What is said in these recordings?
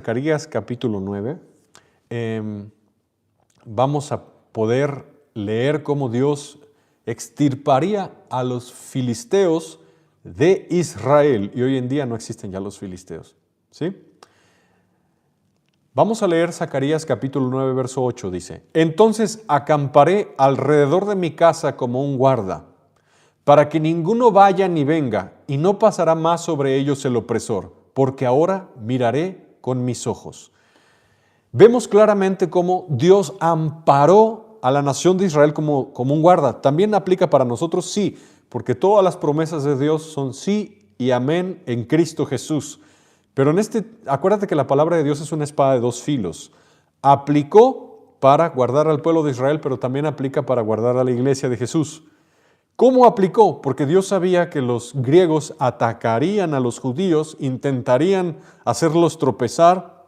Zacarías capítulo 9, vamos a poder leer cómo Dios extirparía a los filisteos de Israel. Y hoy en día no existen ya los filisteos, ¿sí? Vamos a leer Zacarías capítulo 9, verso 8, dice: Entonces acamparé alrededor de mi casa como un guarda, para que ninguno vaya ni venga, y no pasará más sobre ellos el opresor, porque ahora miraré con mis ojos. Vemos claramente cómo Dios amparó a la nación de Israel como un guarda. ¿También aplica para nosotros? Sí, porque todas las promesas de Dios son sí y amén en Cristo Jesús. Pero acuérdate que la palabra de Dios es una espada de dos filos. Aplicó para guardar al pueblo de Israel, pero también aplica para guardar a la iglesia de Jesús. ¿Cómo aplicó? Porque Dios sabía que los griegos atacarían a los judíos, intentarían hacerlos tropezar,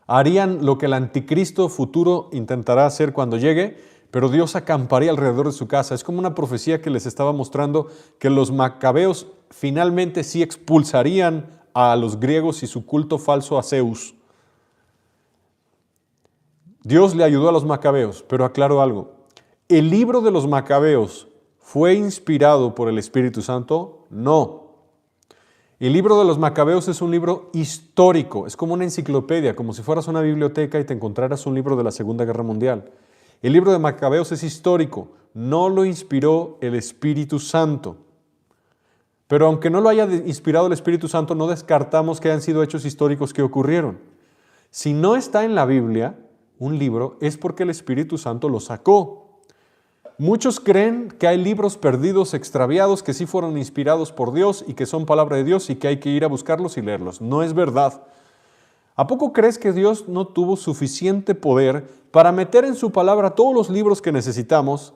harían lo que el anticristo futuro intentará hacer cuando llegue, pero Dios acamparía alrededor de su casa. Es como una profecía que les estaba mostrando que los macabeos finalmente sí expulsarían a los griegos y su culto falso a Zeus. Dios le ayudó a los macabeos, pero aclaro algo. El libro de los macabeos ¿fue inspirado por el Espíritu Santo? No. El libro de los Macabeos es un libro histórico, es como una enciclopedia, como si fueras a una biblioteca y te encontraras un libro de la Segunda Guerra Mundial. El libro de Macabeos es histórico, no lo inspiró el Espíritu Santo. Pero aunque no lo haya inspirado el Espíritu Santo, no descartamos que hayan sido hechos históricos que ocurrieron. Si no está en la Biblia un libro, es porque el Espíritu Santo lo sacó. Muchos creen que hay libros perdidos, extraviados, que sí fueron inspirados por Dios y que son palabra de Dios y que hay que ir a buscarlos y leerlos. No es verdad. ¿A poco crees que Dios no tuvo suficiente poder para meter en su palabra todos los libros que necesitamos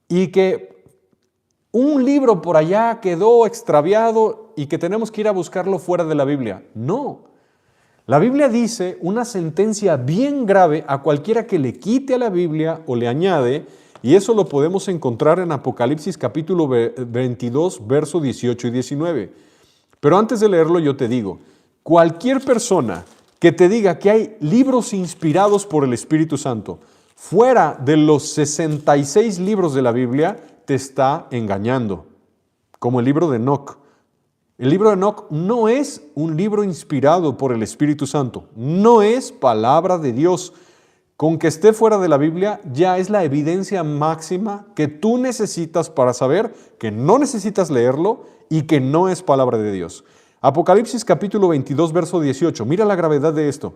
y que un libro por allá quedó extraviado y que tenemos que ir a buscarlo fuera de la Biblia? No. La Biblia dice una sentencia bien grave a cualquiera que le quite a la Biblia o le añade. Y eso lo podemos encontrar en Apocalipsis capítulo 22, verso 18 y 19. Pero antes de leerlo yo te digo, cualquier persona que te diga que hay libros inspirados por el Espíritu Santo fuera de los 66 libros de la Biblia, te está engañando, como el libro de Enoc. El libro de Enoc no es un libro inspirado por el Espíritu Santo, no es palabra de Dios. Con que esté fuera de la Biblia ya es la evidencia máxima que tú necesitas para saber que no necesitas leerlo y que no es palabra de Dios. Apocalipsis capítulo 22, verso 18. Mira la gravedad de esto.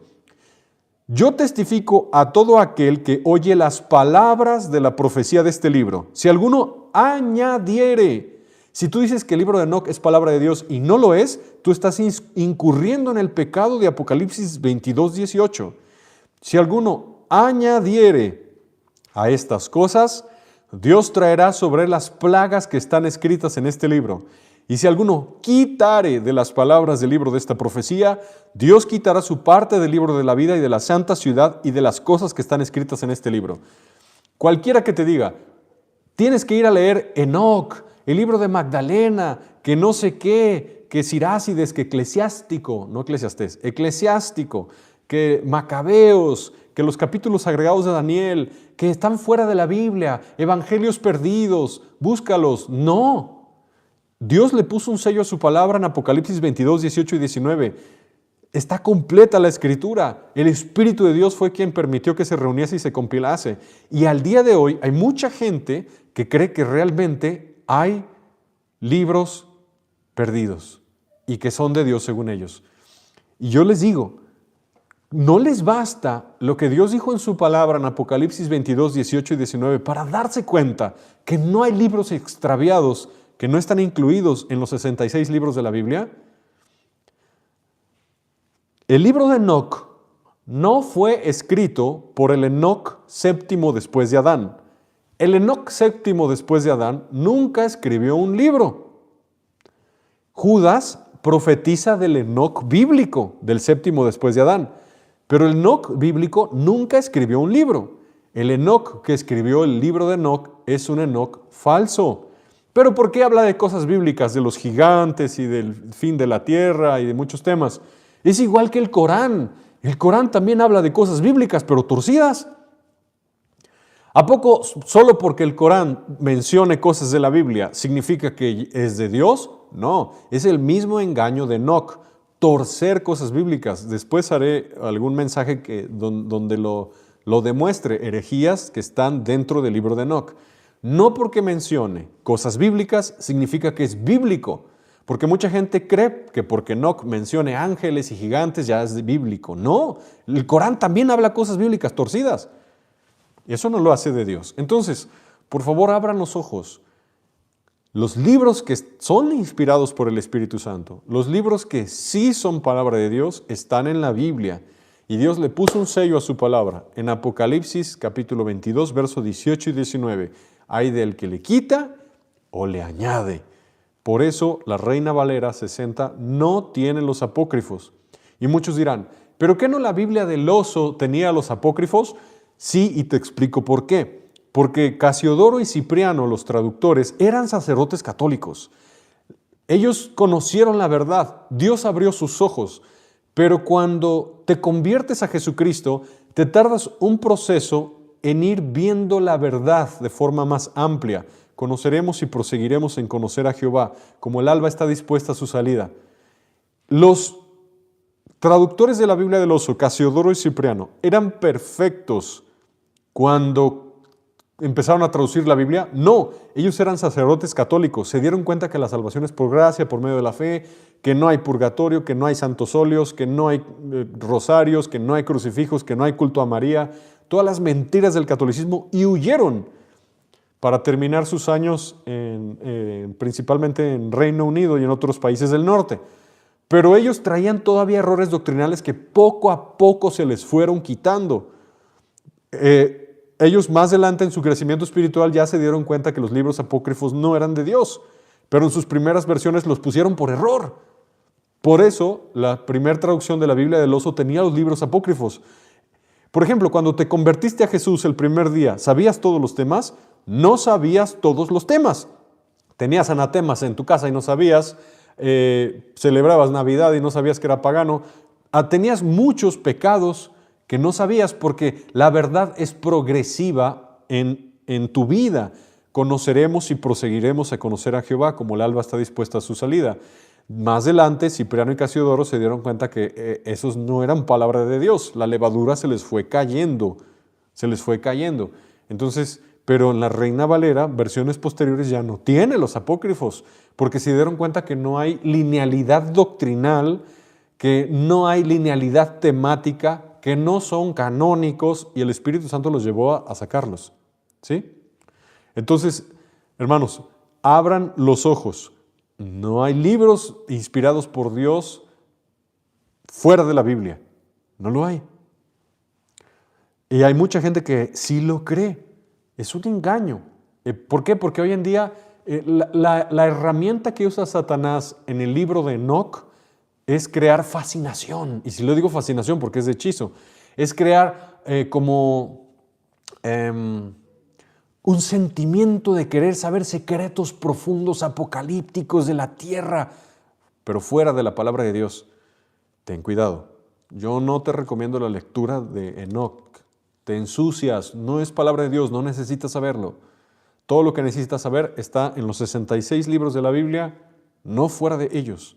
Yo testifico a todo aquel que oye las palabras de la profecía de este libro. Si alguno añadiere, si tú dices que el libro de Enoc es palabra de Dios y no lo es, tú estás incurriendo en el pecado de Apocalipsis 22, 18. Si alguno añadiere a estas cosas, Dios traerá sobre las plagas que están escritas en este libro. Y si alguno quitare de las palabras del libro de esta profecía, Dios quitará su parte del libro de la vida y de la santa ciudad y de las cosas que están escritas en este libro. Cualquiera que te diga, tienes que ir a leer Enoc, el libro de Magdalena, que no sé qué, que Sirácides, que Eclesiástico, no Eclesiastés, Eclesiástico, que Macabeos, que los capítulos agregados de Daniel, que están fuera de la Biblia, evangelios perdidos, búscalos. No. Dios le puso un sello a su palabra en Apocalipsis 22, 18 y 19. Está completa la Escritura. El Espíritu de Dios fue quien permitió que se reuniese y se compilase. Y al día de hoy hay mucha gente que cree que realmente hay libros perdidos y que son de Dios según ellos. Y yo les digo, no les basta lo que Dios dijo en su palabra en Apocalipsis 22, 18 y 19 para darse cuenta que no hay libros extraviados que no están incluidos en los 66 libros de la Biblia. El libro de Enoc no fue escrito por el Enoc séptimo después de Adán. El Enoc séptimo después de Adán nunca escribió un libro. Judas profetiza del Enoc bíblico, del séptimo después de Adán. Pero el Enoc bíblico nunca escribió un libro. El Enoc que escribió el libro de Enoc es un Enoc falso. ¿Pero por qué habla de cosas bíblicas, de los gigantes y del fin de la tierra y de muchos temas? Es igual que el Corán. El Corán también habla de cosas bíblicas, pero torcidas. ¿A poco solo porque el Corán mencione cosas de la Biblia significa que es de Dios? No, es el mismo engaño de Enoc, torcer cosas bíblicas. Después haré algún mensaje donde lo demuestre, herejías que están dentro del libro de Enoc. No porque mencione cosas bíblicas significa que es bíblico, porque mucha gente cree que porque Enoc mencione ángeles y gigantes ya es bíblico. No, el Corán también habla cosas bíblicas torcidas. Y eso no lo hace de Dios. Entonces, por favor, abran los ojos. Los libros que son inspirados por el Espíritu Santo, los libros que sí son palabra de Dios, están en la Biblia. Y Dios le puso un sello a su palabra. En Apocalipsis capítulo 22, versos 18 y 19. Hay del que le quita o le añade. Por eso la Reina Valera 60 no tiene los apócrifos. Y muchos dirán, ¿pero qué no la Biblia del oso tenía los apócrifos? Sí, y te explico por qué. Porque Casiodoro y Cipriano, los traductores, eran sacerdotes católicos. Ellos conocieron la verdad, Dios abrió sus ojos, pero cuando te conviertes a Jesucristo, te tardas un proceso en ir viendo la verdad de forma más amplia. Conoceremos y proseguiremos en conocer a Jehová, como el alba está dispuesta a su salida. Los traductores de la Biblia del oso, Casiodoro y Cipriano, eran perfectos cuando empezaron a traducir la Biblia. No, ellos eran sacerdotes católicos, se dieron cuenta que la salvación es por gracia, por medio de la fe, que no hay purgatorio, que no hay santos óleos, que no hay rosarios, que no hay crucifijos, que no hay culto a María, todas las mentiras del catolicismo, y huyeron para terminar sus años principalmente en Reino Unido y en otros países del norte. Pero ellos traían todavía errores doctrinales que poco a poco se les fueron quitando. Ellos más adelante en su crecimiento espiritual ya se dieron cuenta que los libros apócrifos no eran de Dios, pero en sus primeras versiones los pusieron por error. Por eso la primera traducción de la Biblia del oso tenía los libros apócrifos. Por ejemplo, cuando te convertiste a Jesús el primer día, ¿sabías todos los temas? No sabías todos los temas. Tenías anatemas en tu casa y no sabías, celebrabas Navidad y no sabías que era pagano. Tenías muchos pecados que no sabías, porque la verdad es progresiva en tu vida. Conoceremos y proseguiremos a conocer a Jehová, como el alba está dispuesta a su salida. Más adelante, Cipriano y Casiodoro se dieron cuenta que esos no eran palabra de Dios. La levadura se les fue cayendo, Entonces, pero en la Reina Valera, versiones posteriores ya no tiene los apócrifos, porque se dieron cuenta que no hay linealidad doctrinal, que no hay linealidad temática, que no son canónicos, y el Espíritu Santo los llevó a sacarlos. ¿Sí? Entonces, hermanos, abran los ojos. No hay libros inspirados por Dios fuera de la Biblia. No lo hay. Y hay mucha gente que sí lo cree. Es un engaño. ¿Por qué? Porque hoy en día la herramienta que usa Satanás en el libro de Enoc es crear fascinación. Y si lo digo fascinación porque es de hechizo, es crear un sentimiento de querer saber secretos profundos, apocalípticos de la tierra, pero fuera de la palabra de Dios. Ten cuidado. Yo no te recomiendo la lectura de Enoc. Te ensucias, no es palabra de Dios, no necesitas saberlo. Todo lo que necesitas saber está en los 66 libros de la Biblia, no fuera de ellos.